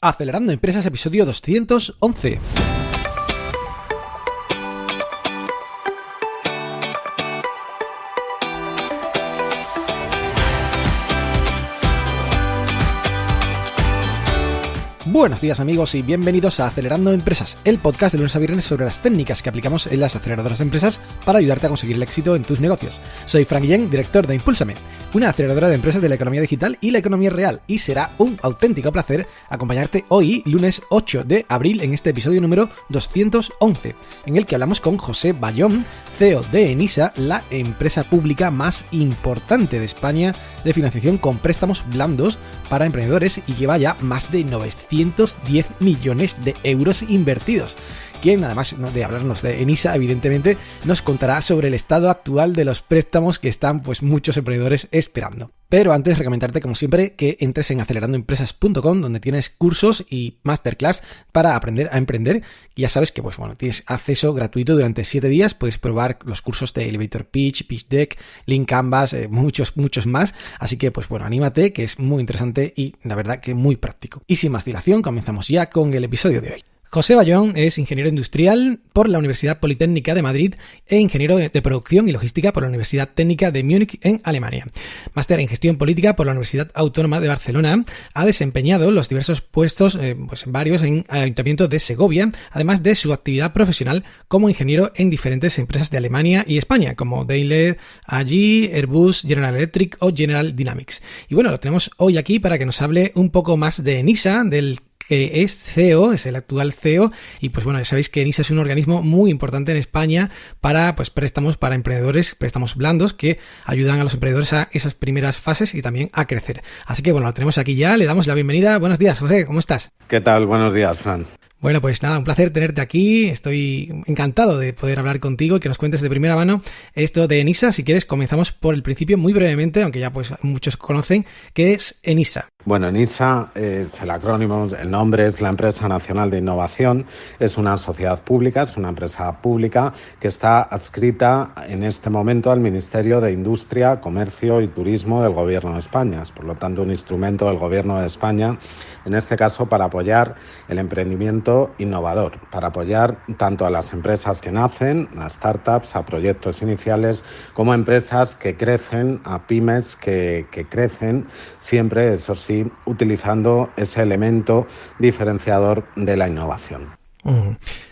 Acelerando Empresas, episodio 211. Buenos días amigos y bienvenidos a Acelerando Empresas, el podcast de lunes a viernes sobre las técnicas que aplicamos en las aceleradoras de empresas para ayudarte a conseguir el éxito en tus negocios. Soy Frank Guillén, director de Impúlsame, una aceleradora de empresas de la economía digital y la economía real, y será un auténtico placer acompañarte hoy, lunes 8 de abril, en este episodio número 211, en el que hablamos con José Bayón, CEO de Enisa, la empresa pública más importante de España de financiación con préstamos blandos para emprendedores, y lleva ya más de 910 millones de euros invertidos. Quien, además de hablarnos de Enisa, evidentemente nos contará sobre el estado actual de los préstamos que están muchos emprendedores esperando. Pero antes, recomendarte como siempre que entres en acelerandoempresas.com, donde tienes cursos y masterclass para aprender a emprender. Y ya sabes que tienes acceso gratuito durante 7 días, puedes probar los cursos de Elevator Pitch, Pitch Deck, Lean Canvas, muchos más. Así que anímate, que es muy interesante y la verdad que muy práctico. Y sin más dilación, comenzamos ya con el episodio de hoy. José Bayón es ingeniero industrial por la Universidad Politécnica de Madrid e ingeniero de producción y logística por la Universidad Técnica de Múnich en Alemania. Máster en gestión política por la Universidad Autónoma de Barcelona. Ha desempeñado los diversos puestos, varios en Ayuntamiento de Segovia, además de su actividad profesional como ingeniero en diferentes empresas de Alemania y España, como Daimler, AG, Airbus, General Electric o General Dynamics. Y lo tenemos hoy aquí para que nos hable un poco más de Enisa, del que es CEO, es el actual CEO, y ya sabéis que Enisa es un organismo muy importante en España para préstamos para emprendedores, préstamos blandos que ayudan a los emprendedores a esas primeras fases y también a crecer. Así que lo tenemos aquí ya, le damos la bienvenida. Buenos días, José, ¿cómo estás? ¿Qué tal? Buenos días, Fran. Bueno, un placer tenerte aquí. Estoy encantado de poder hablar contigo y que nos cuentes de primera mano esto de Enisa. Si quieres, comenzamos por el principio muy brevemente, aunque ya muchos conocen, ¿qué es Enisa? Bueno, Enisa es el acrónimo, el nombre es la Empresa Nacional de Innovación, es una sociedad pública, es una empresa pública que está adscrita en este momento al Ministerio de Industria, Comercio y Turismo del Gobierno de España. Es, por lo tanto, un instrumento del Gobierno de España, en este caso para apoyar el emprendimiento innovador, para apoyar tanto a las empresas que nacen, a startups, a proyectos iniciales, como a empresas que crecen, a pymes que crecen, siempre, eso sí, utilizando ese elemento diferenciador de la innovación.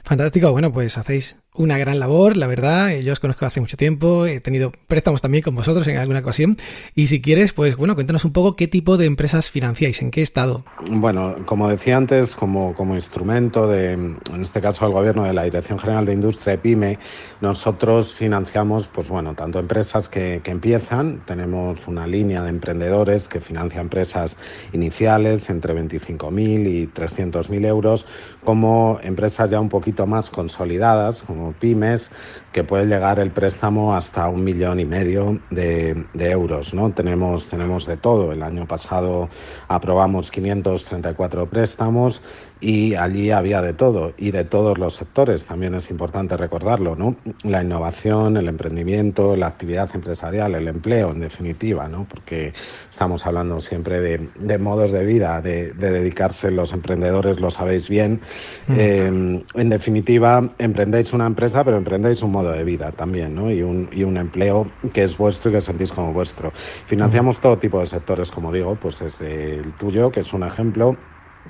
Fantástico, hacéis una gran labor, la verdad. Yo os conozco hace mucho tiempo, he tenido préstamos también con vosotros en alguna ocasión, y si quieres, cuéntanos un poco qué tipo de empresas financiáis, en qué estado. Bueno, como decía antes, como instrumento en este caso el Gobierno de la Dirección General de Industria y PYME, nosotros financiamos tanto empresas que empiezan, tenemos una línea de emprendedores que financia empresas iniciales entre 25.000 y 300.000 euros, como empresas ya un poquito más consolidadas, como pymes, que puede llegar el préstamo hasta 1,5 millones de euros, ¿no? Tenemos de todo. El año pasado aprobamos 534 préstamos y allí había de todo, y de todos los sectores, también es importante recordarlo, ¿no? La innovación, el emprendimiento, la actividad empresarial, el empleo, en definitiva, ¿no? Porque estamos hablando siempre de modos de vida, de dedicarse los emprendedores, lo sabéis bien. En definitiva, emprendéis una empresa, pero emprendéis un modo de vida también, ¿no? Y un empleo que es vuestro y que sentís como vuestro. Financiamos todo tipo de sectores, como digo, desde el tuyo, que es un ejemplo,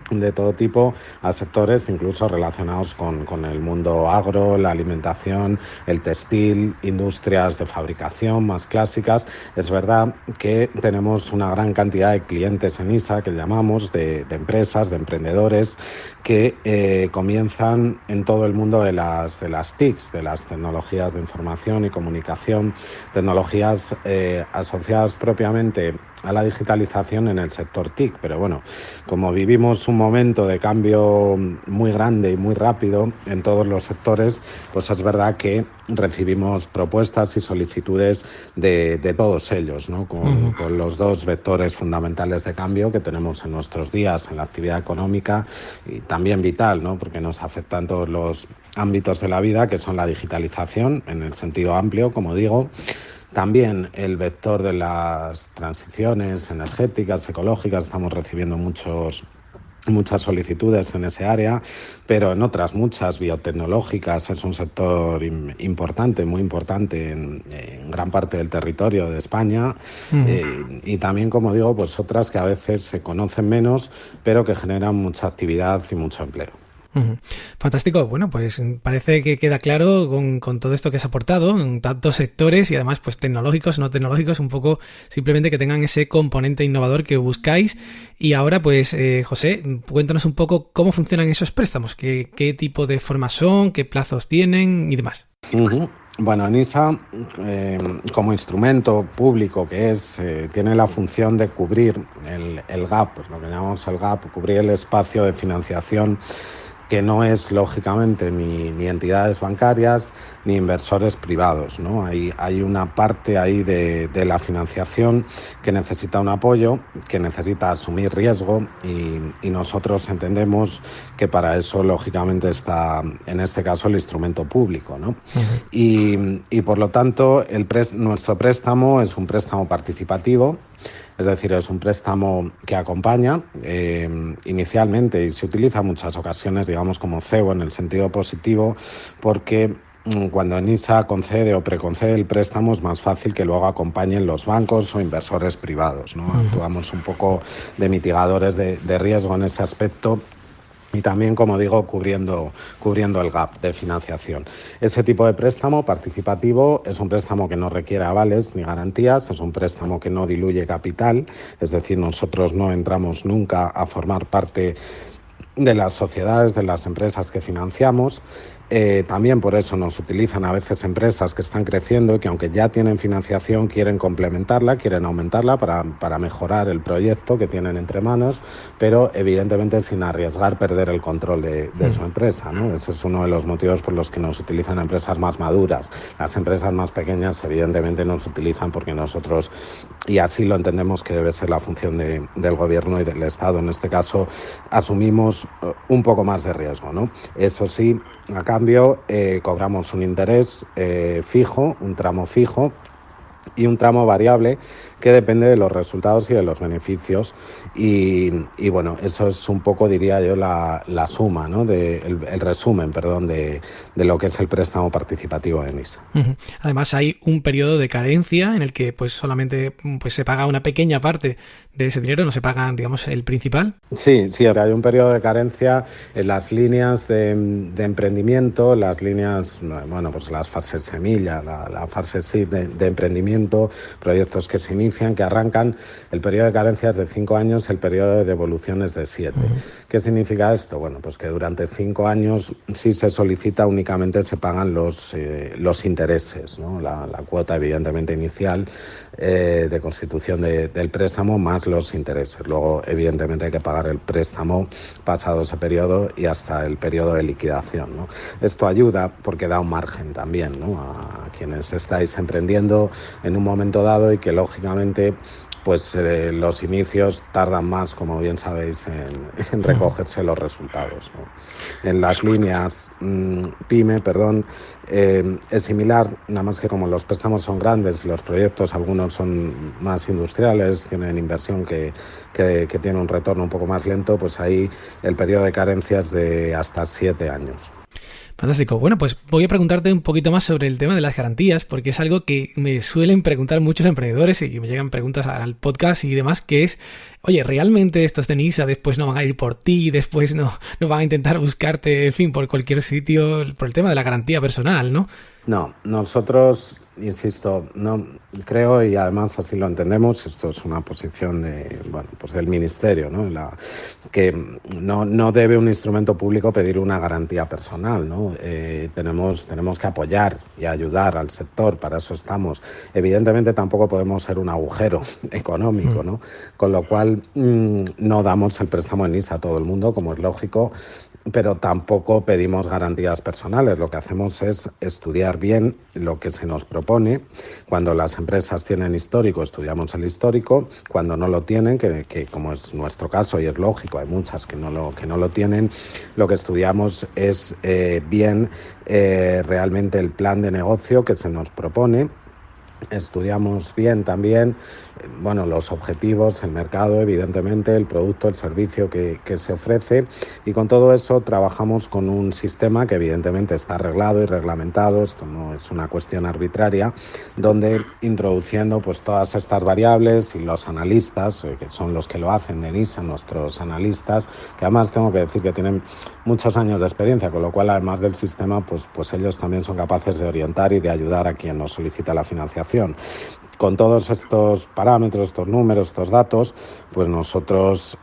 de todo tipo, a sectores incluso relacionados con el mundo agro, la alimentación, el textil, industrias de fabricación más clásicas. Es verdad que tenemos una gran cantidad de clientes en ISA, que llamamos, de empresas, de emprendedores, que comienzan en todo el mundo de las TICs, de las tecnologías de información y comunicación, tecnologías asociadas propiamente a la digitalización en el sector TIC, pero como vivimos un momento de cambio muy grande y muy rápido en todos los sectores, es verdad que recibimos propuestas y solicitudes de todos ellos, ¿no? Con los dos vectores fundamentales de cambio que tenemos en nuestros días en la actividad económica y también vital, ¿no? Porque nos afectan todos los ámbitos de la vida, que son la digitalización en el sentido amplio, como digo. También el vector de las transiciones energéticas, ecológicas, estamos recibiendo muchos muchas solicitudes en ese área, pero en otras muchas, biotecnológicas, es un sector importante, muy importante en gran parte del territorio de España. Y también, como digo, pues otras que a veces se conocen menos, pero que generan mucha actividad y mucho empleo. Fantástico. Bueno, pues parece que queda claro con todo esto que has aportado en tantos sectores y además pues tecnológicos, no tecnológicos, un poco simplemente que tengan ese componente innovador que buscáis. Y ahora pues José, cuéntanos un poco cómo funcionan esos préstamos, qué tipo de formas son, qué plazos tienen y demás. Bueno, NISA, como instrumento público que es, tiene la función de cubrir el gap, lo que llamamos el gap, cubrir el espacio de financiación que no es, lógicamente, ni entidades bancarias ni inversores privados, ¿no? Hay una parte ahí de la financiación que necesita un apoyo, que necesita asumir riesgo y nosotros entendemos que para eso, lógicamente, está, en este caso, el instrumento público, ¿no? Y por lo tanto, nuestro préstamo es un préstamo participativo. Es decir, es un préstamo que acompaña inicialmente y se utiliza en muchas ocasiones, digamos, como cebo en el sentido positivo, porque cuando NISA concede o preconcede el préstamo es más fácil que luego acompañen los bancos o inversores privados, ¿no? Actuamos un poco de mitigadores de riesgo en ese aspecto. Y también, como digo, cubriendo el gap de financiación. Ese tipo de préstamo participativo es un préstamo que no requiere avales ni garantías, es un préstamo que no diluye capital, es decir, nosotros no entramos nunca a formar parte de las sociedades, de las empresas que financiamos. También por eso nos utilizan a veces empresas que están creciendo y que, aunque ya tienen financiación, quieren complementarla, quieren aumentarla para mejorar el proyecto que tienen entre manos, pero evidentemente sin arriesgar perder el control de su empresa, ¿no? Ese es uno de los motivos por los que nos utilizan empresas más maduras. Las empresas más pequeñas evidentemente nos utilizan porque nosotros, y así lo entendemos que debe ser la función del gobierno y del Estado en este caso, asumimos un poco más de riesgo, ¿no? Eso sí, a cambio, cobramos un interés fijo, un tramo fijo y un tramo variable que depende de los resultados y de los beneficios. Y bueno, eso es un poco, diría yo, la suma, ¿no? El resumen, perdón, de lo que es el préstamo participativo de NISA. Además, hay un periodo de carencia en el que pues solamente pues se paga una pequeña parte de ese dinero, no se paga, digamos, el principal. Sí, hay un periodo de carencia en las líneas de emprendimiento, las líneas, bueno, pues las fases semilla, la fase seed de emprendimiento, proyectos que se inician, que arrancan. El periodo de carencia es de 5 años, el periodo de devolución es de 7. ¿Qué significa esto? Bueno, pues que durante 5 años, si se solicita, únicamente se pagan los intereses, ¿no? La cuota, evidentemente, inicial de constitución del préstamo, más los intereses. Luego, evidentemente, hay que pagar el préstamo pasado ese periodo y hasta el periodo de liquidación, ¿no? Esto ayuda porque da un margen también, ¿no? A quienes estáis emprendiendo en un momento dado y que, lógicamente, pues los inicios tardan más, como bien sabéis, en recogerse los resultados, ¿no? En las líneas PYME, es similar, nada más que como los préstamos son grandes y los proyectos, algunos son más industriales, tienen inversión que tiene un retorno un poco más lento, pues ahí el periodo de carencia es de hasta 7 años. Fantástico. Bueno, pues voy a preguntarte un poquito más sobre el tema de las garantías, porque es algo que me suelen preguntar muchos emprendedores y me llegan preguntas al podcast y demás, que es, oye, ¿realmente estos de NISA después no van a ir por ti, después no van a intentar buscarte, en fin, por cualquier sitio, por el tema de la garantía personal, ¿no? No, nosotros, insisto, no creo, y además así lo entendemos, esto es una posición del Ministerio, ¿no? Que no debe un instrumento público pedir una garantía personal, ¿no? Tenemos que apoyar y ayudar al sector, para eso estamos. Evidentemente tampoco podemos ser un agujero económico, ¿no? Con lo cual no damos el préstamo en NISA a todo el mundo, como es lógico, pero tampoco pedimos garantías personales. Lo que hacemos es estudiar bien lo que se nos propone. Cuando las empresas tienen histórico, estudiamos el histórico. Cuando no lo tienen, que como es nuestro caso y es lógico, hay muchas que no lo tienen, lo que estudiamos es bien realmente el plan de negocio que se nos propone. Estudiamos bien también bueno, los objetivos, el mercado, evidentemente, el producto, el servicio que se ofrece, y con todo eso trabajamos con un sistema que evidentemente está arreglado y reglamentado, esto no es una cuestión arbitraria, donde introduciendo pues todas estas variables y los analistas, que son los que lo hacen de NISA, nuestros analistas, que además tengo que decir que tienen muchos años de experiencia, con lo cual además del sistema pues ellos también son capaces de orientar y de ayudar a quien nos solicita la financiación. Con todos estos parámetros, estos números, estos datos, pues nosotros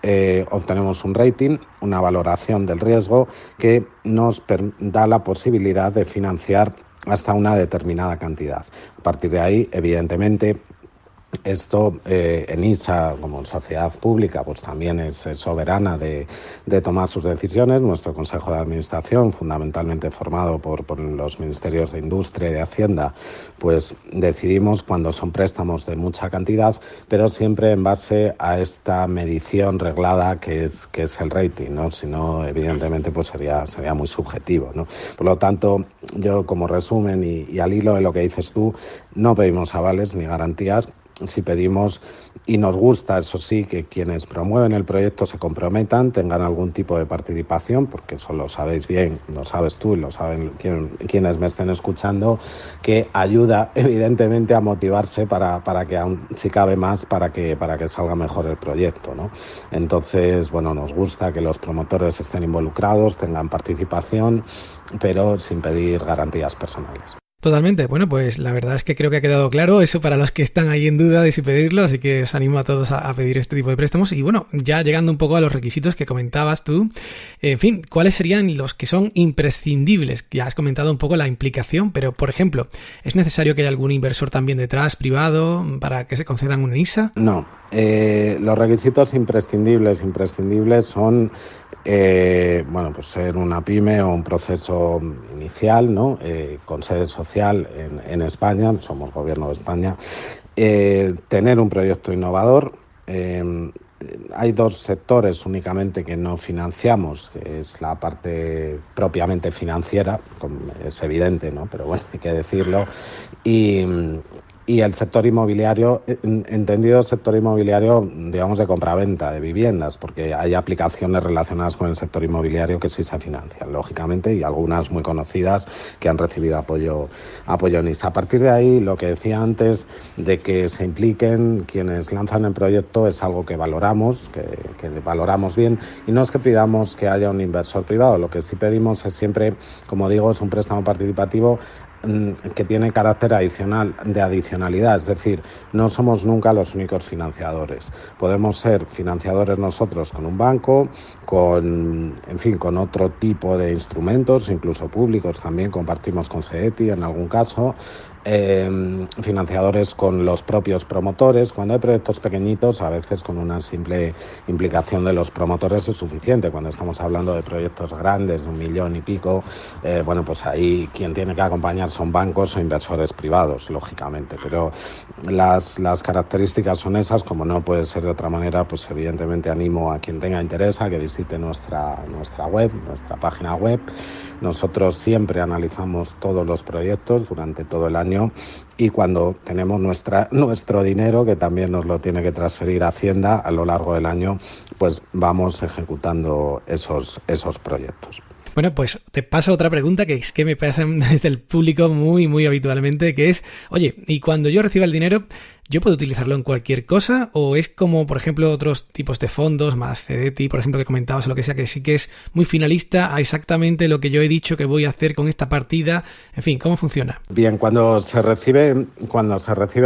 obtenemos un rating, una valoración del riesgo que nos da la posibilidad de financiar hasta una determinada cantidad. A partir de ahí, evidentemente, esto ENISA, como sociedad pública, pues también es soberana de tomar sus decisiones. Nuestro Consejo de Administración, fundamentalmente formado por los Ministerios de Industria y de Hacienda, pues decidimos cuando son préstamos de mucha cantidad, pero siempre en base a esta medición reglada que es el rating, ¿no? Si no, evidentemente, pues sería muy subjetivo, ¿no? Por lo tanto, yo como resumen y al hilo de lo que dices tú, no pedimos avales ni garantías. Si pedimos, y nos gusta, eso sí, que quienes promueven el proyecto se comprometan, tengan algún tipo de participación, porque eso lo sabéis bien, lo sabes tú y lo saben quienes me estén escuchando, que ayuda evidentemente a motivarse para que aún si cabe más, para que salga mejor el proyecto, ¿no? Entonces, bueno, nos gusta que los promotores estén involucrados, tengan participación, pero sin pedir garantías personales. Totalmente. Bueno, pues la verdad es que creo que ha quedado claro eso para los que están ahí en duda de si pedirlo, así que os animo a todos a pedir este tipo de préstamos. Y bueno, ya llegando un poco a los requisitos que comentabas tú, en fin, ¿cuáles serían los que son imprescindibles? Ya has comentado un poco la implicación, pero por ejemplo, ¿es necesario que haya algún inversor también detrás, privado, para que se concedan una NISA? No, los requisitos imprescindibles son bueno, pues ser una pyme o un proceso inicial, ¿no? Con sede social en España, somos Gobierno de España, tener un proyecto innovador. Hay dos sectores únicamente que no financiamos, que es la parte propiamente financiera, es evidente, ¿no? Pero bueno, hay que decirlo, y el sector inmobiliario, entendido sector inmobiliario, digamos, de compraventa de viviendas, porque hay aplicaciones relacionadas con el sector inmobiliario que sí se financian, lógicamente, y algunas muy conocidas que han recibido apoyo NISA. A partir de ahí, lo que decía antes, de que se impliquen quienes lanzan el proyecto, es algo que valoramos, que valoramos bien, y no es que pidamos que haya un inversor privado, lo que sí pedimos es siempre, como digo, es un préstamo participativo que tiene carácter adicionalidad, es decir, no somos nunca los únicos financiadores. Podemos ser financiadores nosotros con un banco, con otro tipo de instrumentos, incluso públicos también, compartimos con CETI en algún caso, financiadores con los propios promotores. Cuando hay proyectos pequeñitos, a veces con una simple implicación de los promotores es suficiente. Cuando estamos hablando de proyectos grandes, de 1 millón y pico, bueno, pues ahí quien tiene que acompañar son bancos o inversores privados, lógicamente. Pero las características son esas, como no puede ser de otra manera, pues evidentemente animo a quien tenga interés a que visite nuestra web, nuestra página web. Nosotros siempre analizamos todos los proyectos durante todo el año, y cuando tenemos nuestro dinero, que también nos lo tiene que transferir Hacienda a lo largo del año, pues vamos ejecutando esos proyectos. Bueno, pues te paso otra pregunta que es que me pasan desde el público muy, muy habitualmente, que es, oye, ¿y cuando yo reciba el dinero, yo puedo utilizarlo en cualquier cosa? ¿O es como, por ejemplo, otros tipos de fondos, más CEDETI, por ejemplo, que comentabas, o lo que sea, que sí que es muy finalista a exactamente lo que yo he dicho que voy a hacer con esta partida? En fin, ¿cómo funciona? Bien, cuando se recibe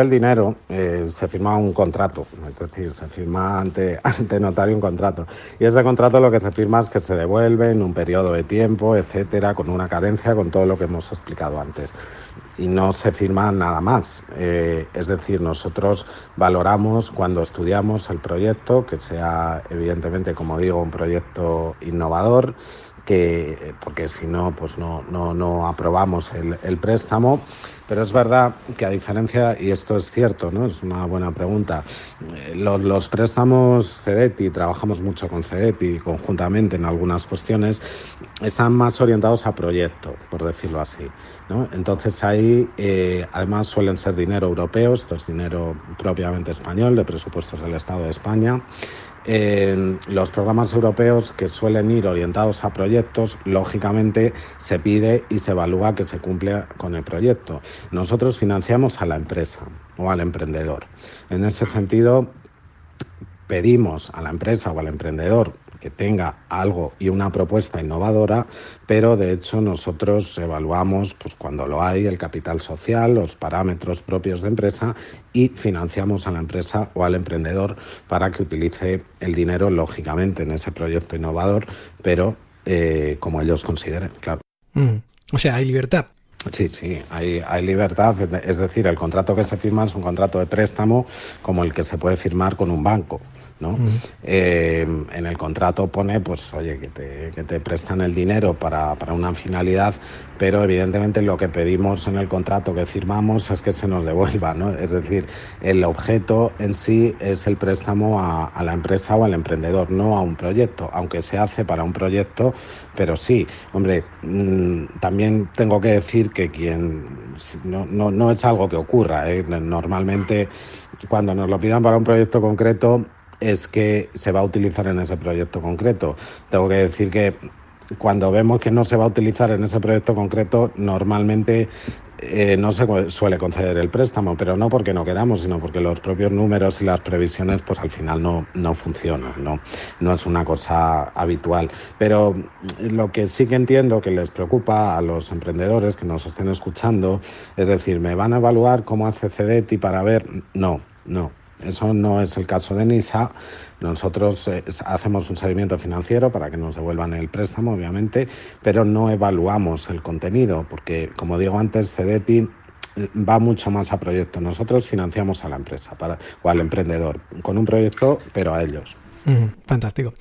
el dinero, se firma un contrato, es decir, se firma ante notario un contrato. Y ese contrato lo que se firma es que se devuelve en un periodo de tiempo, etcétera, con una cadencia, con todo lo que hemos explicado antes. Y no se firma nada más. Es decir, nosotros valoramos cuando estudiamos el proyecto, que sea evidentemente, como digo, un proyecto innovador, porque si no, pues no aprobamos el préstamo. Pero es verdad que a diferencia, y esto es cierto, ¿no? Es una buena pregunta, los préstamos CEDETI, trabajamos mucho con CEDETI conjuntamente en algunas cuestiones, están más orientados a proyecto, por decirlo así, ¿no? Entonces ahí además suelen ser dinero europeo, esto es dinero propiamente español, de presupuestos del Estado de España. Los programas europeos que suelen ir orientados a proyectos, lógicamente se pide y se evalúa que se cumpla con el proyecto. Nosotros financiamos a la empresa o al emprendedor. En ese sentido, pedimos a la empresa o al emprendedor que tenga algo y una propuesta innovadora, pero de hecho nosotros evaluamos, pues cuando lo hay, el capital social, los parámetros propios de empresa y financiamos a la empresa o al emprendedor para que utilice el dinero, lógicamente, en ese proyecto innovador, pero como ellos consideren, claro. O sea, hay libertad. Sí, hay libertad, es decir, el contrato que se firma es un contrato de préstamo como el que se puede firmar con un banco, ¿no? En el contrato pone, pues, oye, que te prestan el dinero para una finalidad, pero evidentemente lo que pedimos en el contrato que firmamos es que se nos devuelva, ¿no? Es decir, el objeto en sí es el préstamo a la empresa o al emprendedor, no a un proyecto, aunque se hace para un proyecto, pero sí, hombre, también tengo que decir que no es algo que ocurra, ¿eh? Normalmente cuando nos lo pidan para un proyecto concreto es que se va a utilizar en ese proyecto concreto. Tengo que decir que cuando vemos que no se va a utilizar en ese proyecto concreto, normalmente no se suele conceder el préstamo, pero no porque no queramos, sino porque los propios números y las previsiones pues al final no funcionan, no es una cosa habitual. Pero lo que sí que entiendo que les preocupa a los emprendedores que nos estén escuchando, es decir, ¿me van a evaluar cómo hace CEDETI para ver? No. Eso no es el caso de NISA. Nosotros hacemos un seguimiento financiero para que nos devuelvan el préstamo, obviamente, pero no evaluamos el contenido, porque, como digo antes, CEDETI va mucho más a proyecto. Nosotros financiamos a la empresa o al emprendedor con un proyecto, pero a ellos. Fantástico.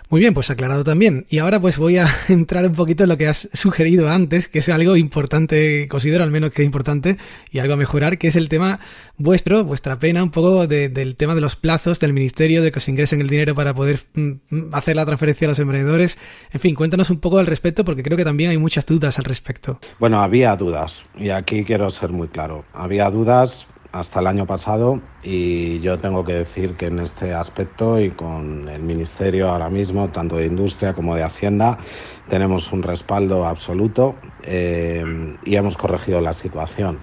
Muy bien, pues aclarado también. Y ahora pues voy a entrar un poquito en lo que has sugerido antes, que es algo importante, considero al menos que es importante, y algo a mejorar, que es el tema vuestra pena, un poco del tema de los plazos del ministerio, de que os ingresen el dinero para poder hacer la transferencia a los emprendedores. En fin, cuéntanos un poco al respecto, porque creo que también hay muchas dudas al respecto. Bueno, había dudas, y aquí quiero ser muy claro. Había dudas hasta el año pasado y yo tengo que decir que en este aspecto y con el Ministerio ahora mismo, tanto de Industria como de Hacienda, tenemos un respaldo absoluto y hemos corregido la situación.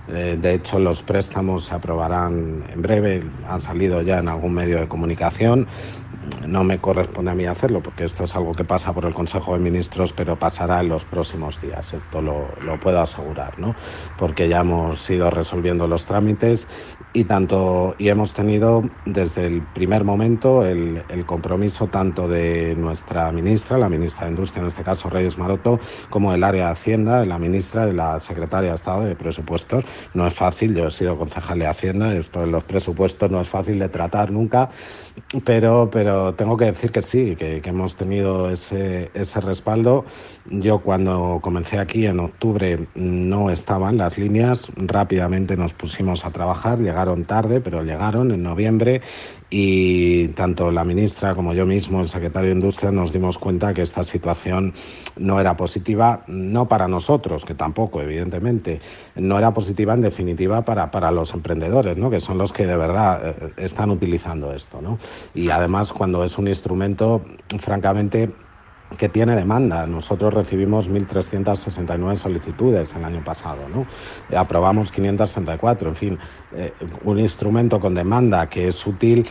De hecho, los préstamos se aprobarán en breve, han salido ya en algún medio de comunicación. No me corresponde a mí hacerlo porque esto es algo que pasa por el Consejo de Ministros, pero pasará en los próximos días, esto lo puedo asegurar, ¿no? Porque ya hemos ido resolviendo los trámites y hemos tenido desde el primer momento el compromiso tanto de nuestra ministra, la ministra de Industria, en este caso Reyes Maroto, como del área de Hacienda, de la ministra, de la secretaria de Estado de Presupuestos. No es fácil, yo he sido concejal de Hacienda, esto de los presupuestos no es fácil de tratar nunca, pero tengo que decir que sí, que hemos tenido ese respaldo. Yo cuando comencé aquí en octubre no estaban las líneas, rápidamente nos pusimos a trabajar, llegaron tarde, pero llegaron en noviembre y tanto la ministra como yo mismo, el secretario de Industria, nos dimos cuenta que esta situación no era positiva, no para nosotros, que tampoco, evidentemente, no era positiva en definitiva para los emprendedores, ¿no? Que son los que de verdad están utilizando esto, ¿no? Y además cuando es un instrumento, francamente, que tiene demanda. Nosotros recibimos 1.369 solicitudes el año pasado, ¿no? Aprobamos 564, en fin, un instrumento con demanda que es útil.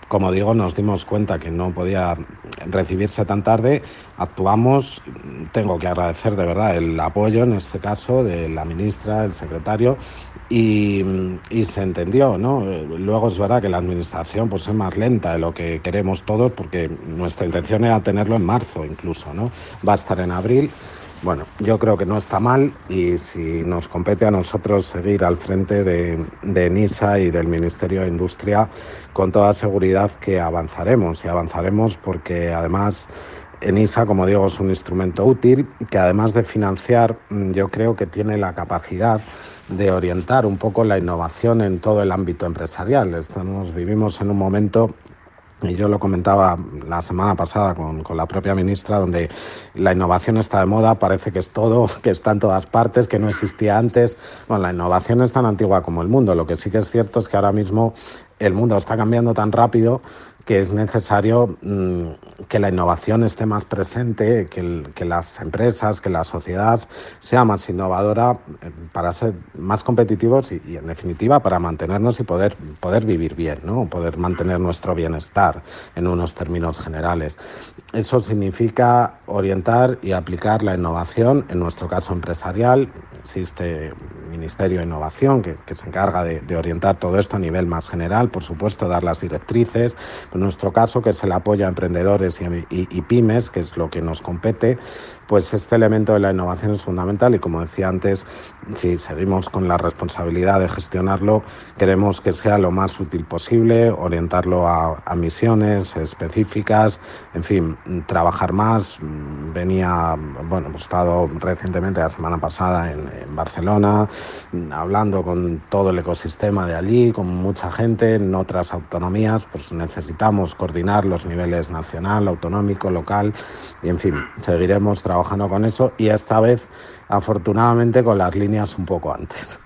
Como digo, nos dimos cuenta que no podía recibirse tan tarde, actuamos. Tengo que agradecer de verdad el apoyo, en este caso, de la ministra, el secretario, y se entendió, ¿no? Luego es verdad que la administración pues es más lenta de lo que queremos todos, porque nuestra intención era tenerlo en marzo incluso, ¿no? Va a estar en abril. Bueno, yo creo que no está mal y si nos compete a nosotros seguir al frente de NISA y del Ministerio de Industria, con toda seguridad que avanzaremos, y avanzaremos porque además ENISA, como digo, es un instrumento útil que, además de financiar, yo creo que tiene la capacidad de orientar un poco la innovación en todo el ámbito empresarial. Vivimos en un momento, y yo lo comentaba la semana pasada con la propia ministra, donde la innovación está de moda, parece que es todo, que está en todas partes, que no existía antes. Bueno, la innovación es tan antigua como el mundo. Lo que sí que es cierto es que ahora mismo el mundo está cambiando tan rápido que es necesario que la innovación esté más presente, que las empresas, que la sociedad sea más innovadora para ser más competitivos y en definitiva, para mantenernos y poder vivir bien, ¿no? Poder mantener nuestro bienestar en unos términos generales. Eso significa orientar y aplicar la innovación, en nuestro caso empresarial. Existe Ministerio de Innovación que se encarga de orientar todo esto a nivel más general, por supuesto, dar las directrices. En nuestro caso, que es el apoyo a emprendedores y pymes, que es lo que nos compete, pues este elemento de la innovación es fundamental y, como decía antes, si seguimos con la responsabilidad de gestionarlo, queremos que sea lo más útil posible, orientarlo a misiones específicas, en fin, trabajar más. He estado recientemente, la semana pasada, en Barcelona, hablando con todo el ecosistema de allí, con mucha gente. En otras autonomías pues necesitamos coordinar los niveles nacional, autonómico, local y, en fin, seguiremos trabajando con eso, y esta vez afortunadamente con las líneas un poco antes.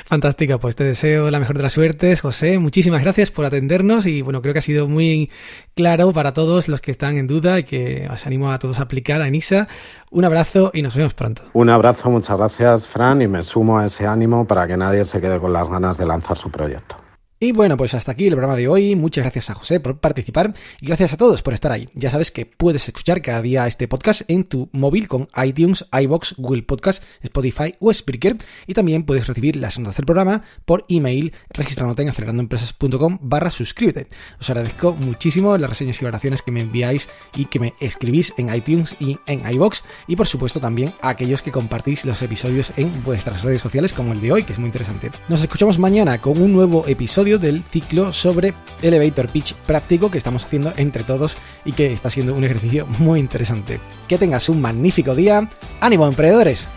Fantástica, pues te deseo la mejor de las suertes, José. Muchísimas gracias por atendernos y creo que ha sido muy claro para todos los que están en duda y que os animo a todos a aplicar a ENISA. Un abrazo y nos vemos pronto. Un abrazo, muchas gracias, Fran, y me sumo a ese ánimo para que nadie se quede con las ganas de lanzar su proyecto. Y bueno, pues hasta aquí el programa de hoy. Muchas gracias a José por participar y gracias a todos por estar ahí. Ya sabes que puedes escuchar cada día este podcast en tu móvil con iTunes, iVoox, Google Podcast, Spotify o Spreaker, y también puedes recibir las notas del programa por email registrándote en acelerandoempresas.com/suscríbete. Os agradezco muchísimo las reseñas y valoraciones que me enviáis y que me escribís en iTunes y en iVoox, y por supuesto también a aquellos que compartís los episodios en vuestras redes sociales, como el de hoy, que es muy interesante. Nos escuchamos mañana con un nuevo episodio del ciclo sobre Elevator Pitch práctico que estamos haciendo entre todos y que está siendo un ejercicio muy interesante. Que tengas un magnífico día. ¡Ánimo, emprendedores!